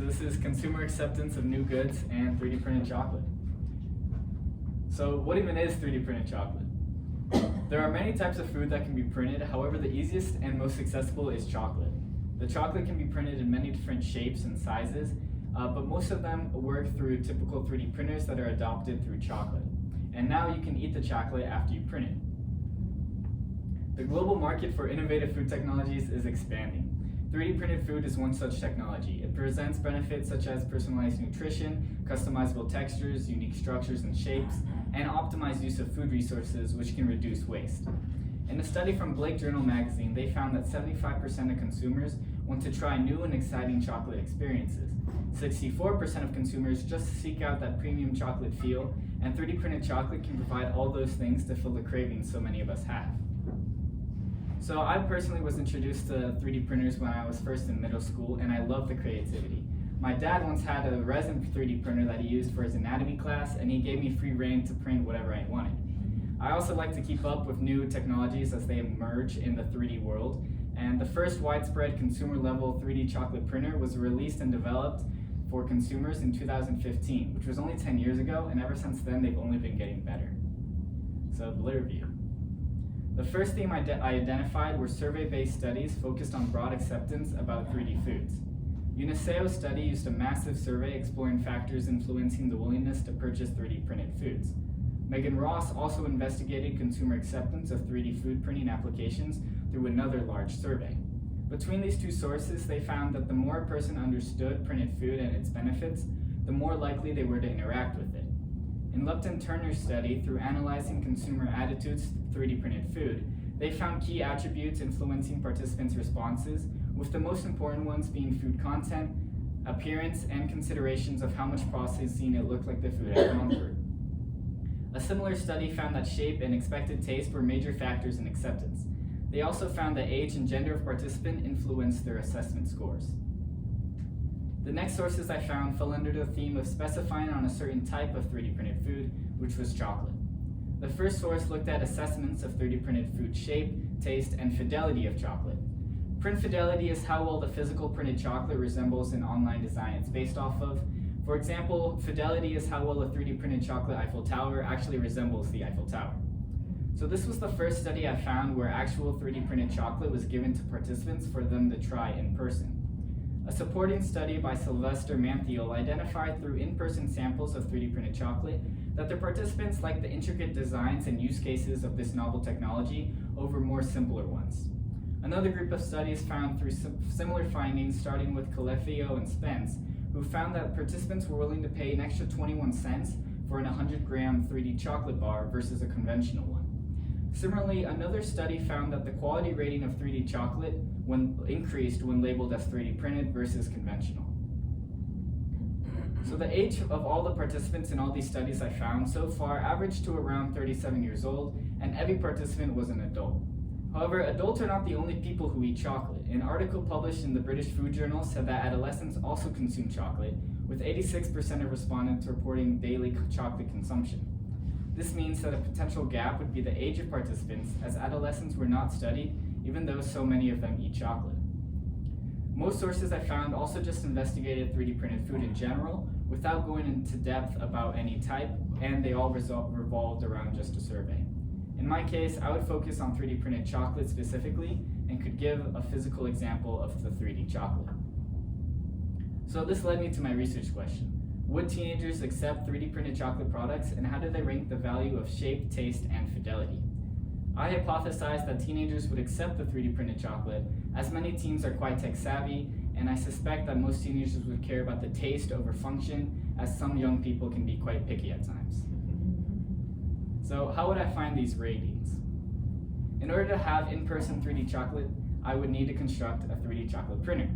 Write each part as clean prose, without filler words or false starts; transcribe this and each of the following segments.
So this is consumer acceptance of new goods and 3D printed chocolate. So what even is 3D printed chocolate? There are many types of food that can be printed, however the easiest and most accessible is chocolate. The chocolate can be printed in many different shapes and sizes, but most of them work through typical 3D printers that are adopted through chocolate. And now you can eat the chocolate after you print it. The global market for innovative food technologies is expanding. 3D printed food is one such technology. It presents benefits such as personalized nutrition, customizable textures, unique structures and shapes, and optimized use of food resources, which can reduce waste. In a study from Blake Journal magazine, they found that 75% of consumers want to try new and exciting chocolate experiences. 64% of consumers just seek out that premium chocolate feel, and 3D printed chocolate can provide all those things to fill the cravings so many of us have. So I personally was introduced to 3D printers when I was first in middle school, and I love the creativity. My dad once had a resin 3D printer that he used for his anatomy class, and he gave me free reign to print whatever I wanted. I also like to keep up with new technologies as they emerge in the 3D world, and the first widespread consumer-level 3D chocolate printer was released and developed for consumers in 2015, which was only 10 years ago, and ever since then they've only been getting better. So the litter view. The first theme I identified were survey-based studies focused on broad acceptance about 3D foods. Uniseo's study used a massive survey exploring factors influencing the willingness to purchase 3D printed foods. Megan Ross also investigated consumer acceptance of 3D food printing applications through another large survey. Between these two sources, they found that the more a person understood printed food and its benefits, the more likely they were to interact with it. In Lupton Turner's study, through analyzing consumer attitudes to 3D printed food, they found key attributes influencing participants' responses, with the most important ones being food content, appearance, and considerations of how much processing it looked like the food had gone through. A similar study found that shape and expected taste were major factors in acceptance. They also found that age and gender of participant influenced their assessment scores. The next sources I found fell under the theme of specifying on a certain type of 3D printed food, which was chocolate. The first source looked at assessments of 3D printed food shape, taste, and fidelity of chocolate. Print fidelity is how well the physical printed chocolate resembles an online design it's based off of. For example, fidelity is how well a 3D printed chocolate Eiffel Tower actually resembles the Eiffel Tower. So this was the first study I found where actual 3D printed chocolate was given to participants for them to try in person. A supporting study by Sylvester Manthiel identified through in-person samples of 3D printed chocolate that the participants liked the intricate designs and use cases of this novel technology over more simpler ones. Another group of studies found through similar findings, starting with Calefio and Spence, who found that participants were willing to pay an extra 21 cents for an 100-gram 3D chocolate bar versus a conventional one. Similarly, another study found that the quality rating of 3D chocolate increased when labeled as 3D printed versus conventional. So the age of all the participants in all these studies I found so far averaged to around 37 years old, and every participant was an adult. However, adults are not the only people who eat chocolate. An article published in the British Food Journal said that adolescents also consume chocolate, with 86% of respondents reporting daily chocolate consumption. This means that a potential gap would be the age of participants, as adolescents were not studied, even though so many of them eat chocolate. Most sources I found also just investigated 3D printed food in general, without going into depth about any type, and they all revolved around just a survey. In my case, I would focus on 3D printed chocolate specifically, and could give a physical example of the 3D chocolate. So this led me to my research question. Would teenagers accept 3D printed chocolate products, and how do they rank the value of shape, taste, and fidelity? I hypothesized that teenagers would accept the 3D printed chocolate, as many teens are quite tech savvy, and I suspect that most teenagers would care about the taste over function, as some young people can be quite picky at times. So how would I find these ratings? In order to have in-person 3D chocolate, I would need to construct a 3D chocolate printer.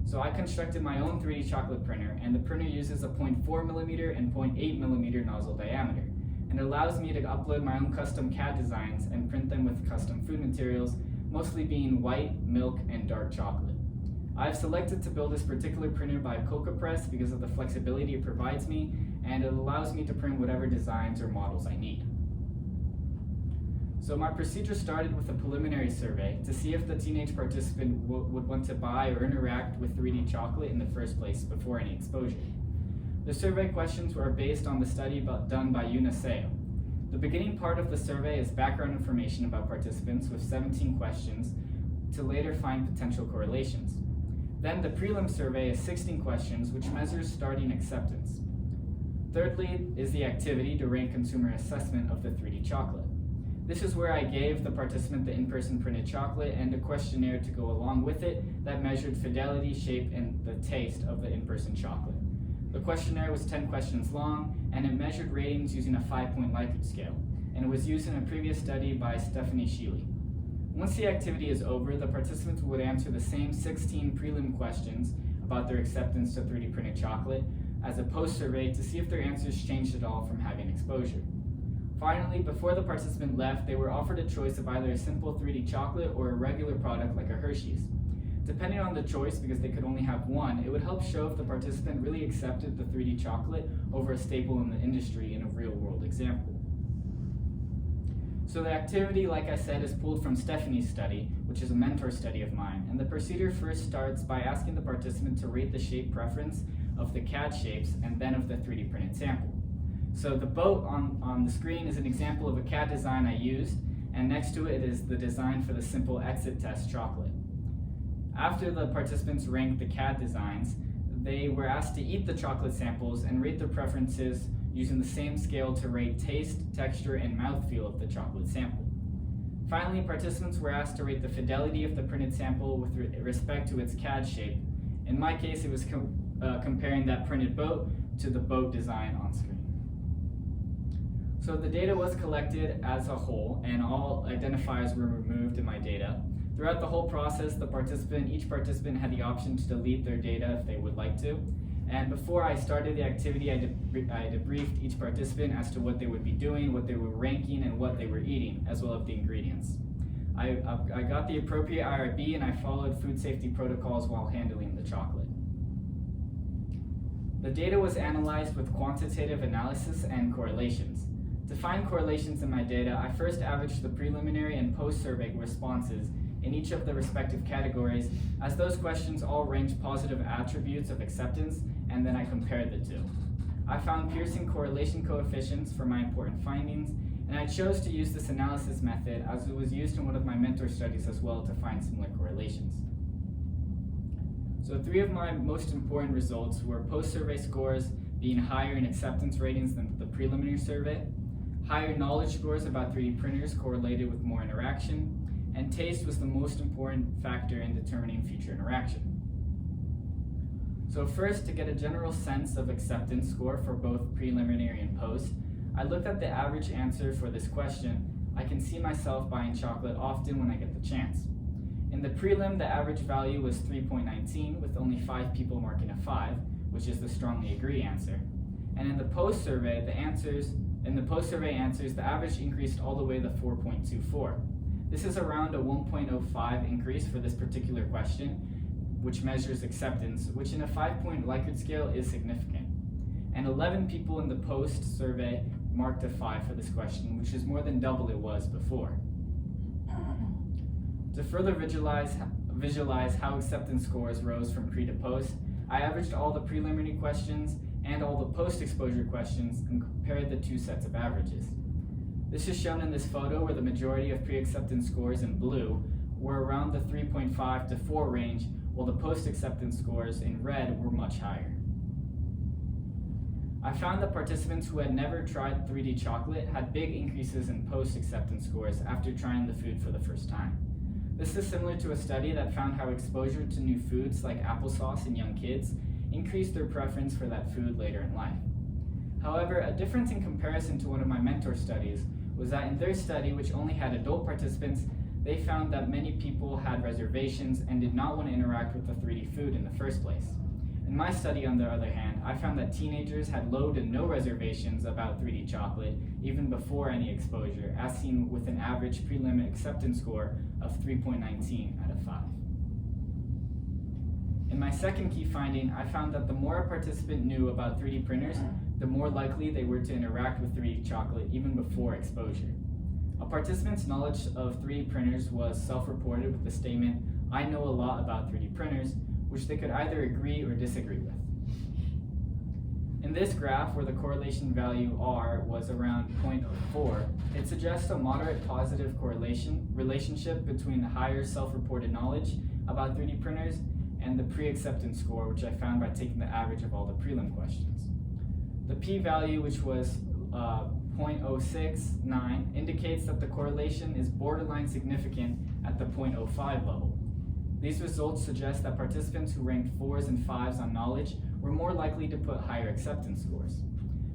So I constructed my own 3D chocolate printer, and the printer uses a 0.4mm and 0.8mm nozzle diameter, and allows me to upload my own custom CAD designs and print them with custom food materials, mostly being white, milk, and dark chocolate. I've selected to build this particular printer by CocoaPress because of the flexibility it provides me, and it allows me to print whatever designs or models I need. So my procedure started with a preliminary survey to see if the teenage participant would want to buy or interact with 3D chocolate in the first place before any exposure. The survey questions were based on the study done by UNICEF. The beginning part of the survey is background information about participants with 17 questions to later find potential correlations. Then the prelim survey is 16 questions, which measures starting acceptance. Thirdly is the activity to rank consumer assessment of the 3D chocolate. This is where I gave the participant the in-person printed chocolate and a questionnaire to go along with it that measured fidelity, shape, and the taste of the in-person chocolate. The questionnaire was 10 questions long, and it measured ratings using a 5-point Likert scale, and it was used in a previous study by Stephanie Sheely. Once the activity is over, the participants would answer the same 16 prelim questions about their acceptance to 3D printed chocolate as a post-survey to see if their answers changed at all from having exposure. Finally, before the participant left, they were offered a choice of either a simple 3D chocolate or a regular product like a Hershey's. Depending on the choice, because they could only have one, it would help show if the participant really accepted the 3D chocolate over a staple in the industry in a real-world example. So the activity, like I said, is pulled from Stephanie's study, which is a mentor study of mine, and the procedure first starts by asking the participant to rate the shape preference of the CAD shapes and then of the 3D printed sample. So the boat on the screen is an example of a CAD design I used, and next to it is the design for the simple exit test chocolate. After the participants ranked the CAD designs, they were asked to eat the chocolate samples and rate their preferences using the same scale to rate taste, texture, and mouthfeel of the chocolate sample. Finally, participants were asked to rate the fidelity of the printed sample with respect to its CAD shape. In my case, it was comparing that printed boat to the boat design on screen. So the data was collected as a whole, and all identifiers were removed in my data. Throughout the whole process, each participant had the option to delete their data if they would like to. And before I started the activity, I debriefed each participant as to what they would be doing, what they were ranking, and what they were eating, as well as the ingredients. I got the appropriate IRB, and I followed food safety protocols while handling the chocolate. The data was analyzed with quantitative analysis and correlations. To find correlations in my data, I first averaged the preliminary and post-survey responses in each of the respective categories, as those questions all ranked positive attributes of acceptance, and then I compared the two. I found Pearson correlation coefficients for my important findings, and I chose to use this analysis method as it was used in one of my mentor studies as well to find similar correlations. So 3 of my most important results were post-survey scores being higher in acceptance ratings than the preliminary survey, higher knowledge scores about 3D printers correlated with more interaction, and taste was the most important factor in determining future interaction. So first, to get a general sense of acceptance score for both preliminary and post, I looked at the average answer for this question. I can see myself buying chocolate often when I get the chance. In the prelim, the average value was 3.19, with only 5 people marking a 5, which is the strongly agree answer. And in the post-survey, the answers, the average increased all the way to 4.24. This is around a 1.05 increase for this particular question, which measures acceptance, which in a 5-point Likert scale is significant. And 11 people in the post-survey marked a 5 for this question, which is more than double it was before. To further visualize how acceptance scores rose from pre to post, I averaged all the preliminary questions and all the post-exposure questions and compared the 2 sets of averages. This is shown in this photo where the majority of pre-acceptance scores in blue were around the 3.5 to 4 range, while the post-acceptance scores in red were much higher. I found that participants who had never tried 3D chocolate had big increases in post-acceptance scores after trying the food for the first time. This is similar to a study that found how exposure to new foods like applesauce in young kids increased their preference for that food later in life. However, a difference in comparison to one of my mentor studies was that in their study, which only had adult participants, they found that many people had reservations and did not want to interact with the 3D food in the first place. In my study, on the other hand, I found that teenagers had low to no reservations about 3D chocolate even before any exposure, as seen with an average prelim acceptance score of 3.19 out of 5. In my second key finding, I found that the more a participant knew about 3D printers, the more likely they were to interact with 3D chocolate even before exposure. A participant's knowledge of 3D printers was self-reported with the statement, "I know a lot about 3D printers," which they could either agree or disagree with. In this graph, where the correlation value R was around 0.04, it suggests a moderate positive relationship between the higher self-reported knowledge about 3D printers and the pre-acceptance score, which I found by taking the average of all the prelim questions. The p-value, which was 0.069, indicates that the correlation is borderline significant at the 0.05 level. These results suggest that participants who ranked 4s and 5s on knowledge were more likely to put higher acceptance scores.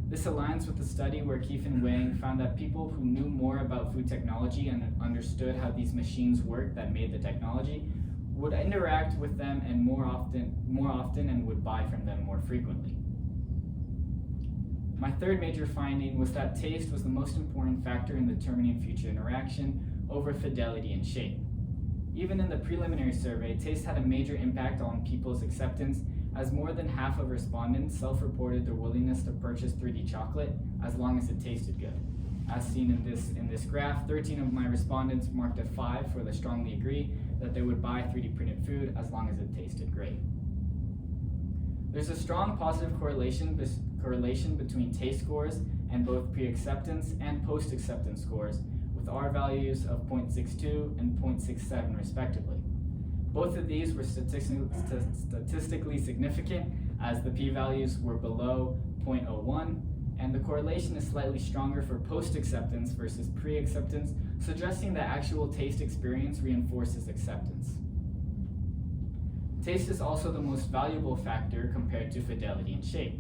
This aligns with the study where Keefe and Wang found that people who knew more about food technology and understood how these machines work that made the technology would interact with them and more often and would buy from them more frequently. My third major finding was that taste was the most important factor in determining future interaction over fidelity and shape. Even in the preliminary survey, taste had a major impact on people's acceptance, as more than half of respondents self-reported their willingness to purchase 3D chocolate as long as it tasted good. As seen in this graph, 13 of my respondents marked a 5 for the strongly agree that they would buy 3D printed food as long as it tasted great. There's a strong positive correlation between taste scores and both pre-acceptance and post-acceptance scores, with R values of 0.62 and 0.67 respectively. Both of these were statistically significant, as the p-values were below 0.01, and the correlation is slightly stronger for post-acceptance versus pre-acceptance, suggesting that actual taste experience reinforces acceptance. Taste is also the most valuable factor compared to fidelity and shape.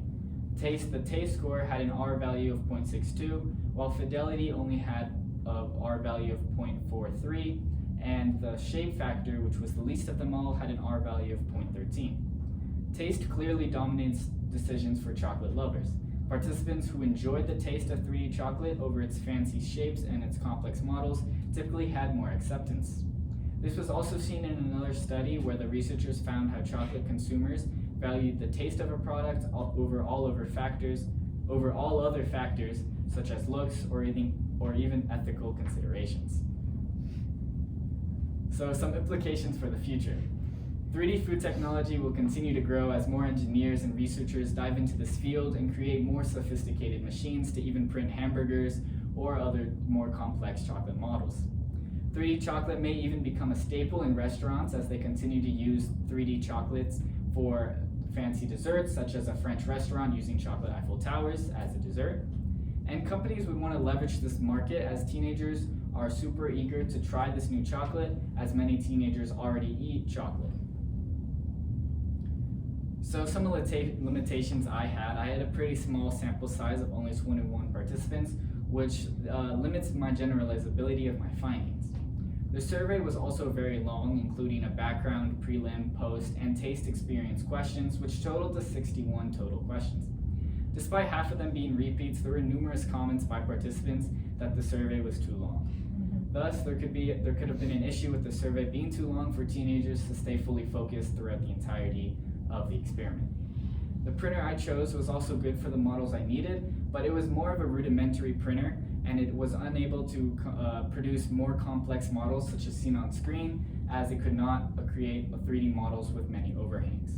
The taste score had an R value of 0.62, while fidelity only had an R value of 0.43, and the shape factor, which was the least of them all, had an R value of 0.13. Taste clearly dominates decisions for chocolate lovers. Participants who enjoyed the taste of 3D chocolate over its fancy shapes and its complex models typically had more acceptance. This was also seen in another study where the researchers found how chocolate consumers valued the taste of a product over all other factors such as looks or even ethical considerations. So some implications for the future. 3D food technology will continue to grow as more engineers and researchers dive into this field and create more sophisticated machines to even print hamburgers or other more complex chocolate models. 3D chocolate may even become a staple in restaurants as they continue to use 3D chocolates for fancy desserts, such as a French restaurant using chocolate Eiffel Towers as a dessert. And companies would want to leverage this market as teenagers are super eager to try this new chocolate, as many teenagers already eat chocolate. So some limitations I had a pretty small sample size of only 21 participants, which limits my generalizability of my findings. The survey was also very long, including a background, prelim, post, and taste experience questions, which totaled to 61 total questions. Despite half of them being repeats, there were numerous comments by participants that the survey was too long. Thus, there could have been an issue with the survey being too long for teenagers to stay fully focused throughout the entirety of the experiment. The printer I chose was also good for the models I needed, but it was more of a rudimentary printer, and it was unable to produce more complex models such as seen on screen, as it could not create 3D models with many overhangs.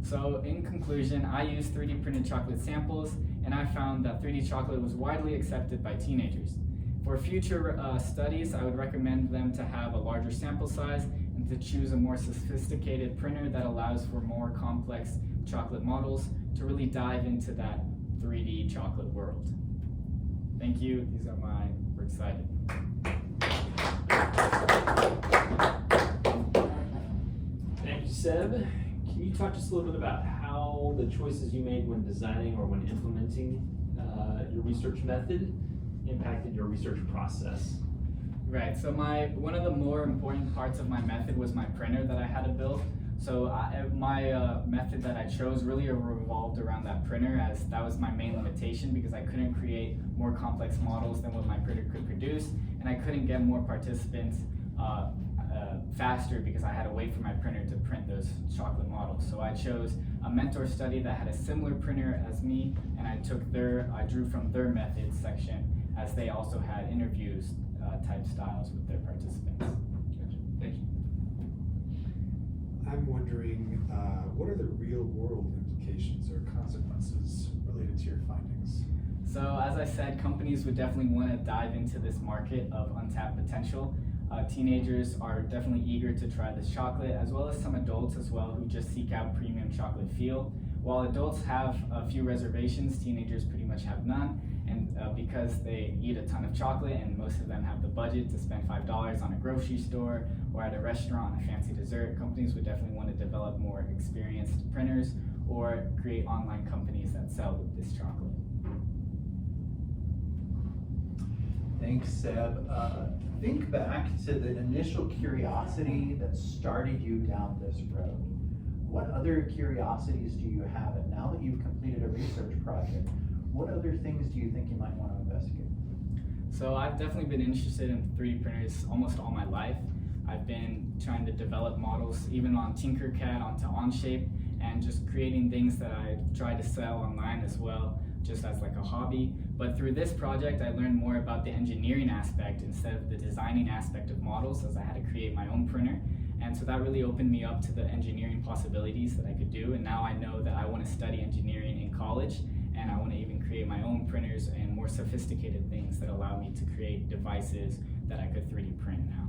So in conclusion, I used 3D printed chocolate samples, and I found that 3D chocolate was widely accepted by teenagers. For future studies, I would recommend them to have a larger sample size and to choose a more sophisticated printer that allows for more complex chocolate models to really dive into that 3D chocolate world. Thank you. We're excited. Thank you, Seb. Can you talk to us a little bit about how the choices you made when designing or when implementing your research method impacted your research process? Right, so one of the more important parts of my method was my printer that I had to build. So my method that I chose really revolved around that printer, as that was my main limitation, because I couldn't create more complex models than what my printer could produce, and I couldn't get more participants faster because I had to wait for my printer to print those chocolate models. So I chose a mentor study that had a similar printer as me, and I drew from their methods section as they also had interviews type styles with their participants. Gotcha. Thank you. I'm wondering, what are the real world implications or consequences related to your findings? So as I said, companies would definitely want to dive into this market of untapped potential. Teenagers are definitely eager to try this chocolate, as well as some adults as well who just seek out premium chocolate feel. While adults have a few reservations, teenagers pretty much have none. And because they eat a ton of chocolate and most of them have the budget to spend $5 on a grocery store or at a restaurant on a fancy dessert, companies would definitely want to develop more experienced printers or create online companies that sell this chocolate. Thanks, Seb. Think back to the initial curiosity that started you down this road. What other curiosities do you have? And now that you've completed a research project, what other things do you think you might want to investigate? So I've definitely been interested in 3D printers almost all my life. I've been trying to develop models even on Tinkercad onto Onshape and just creating things that I try to sell online as well, just as like a hobby. But through this project, I learned more about the engineering aspect instead of the designing aspect of models, as I had to create my own printer. And so that really opened me up to the engineering possibilities that I could do. And now I know that I want to study engineering in college, and I want to even create my own printers and more sophisticated things that allow me to create devices that I could 3D print now.